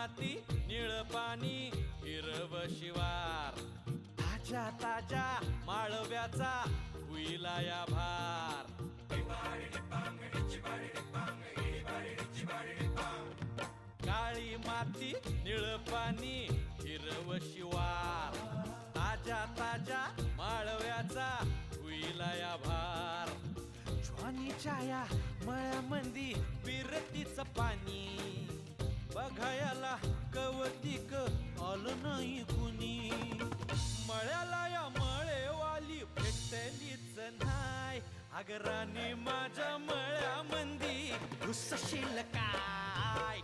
माती निळ पाणी हिरव शिवार ताज्या ताज्या माळव्याचा हुईला या भार काळी माती निळ पाणी हिरव शिवार ताज्या ताज्या माळव्याचा हुईला या भार ज्वानीच्या या मळ्यामंदी विरतीचं पाणी बघायला कवतिक आलं नाही कुणी मळ्याला या मळेवाली भेटलीच नाय अगराने माझ्या मळ्यामंदी घुसशील काय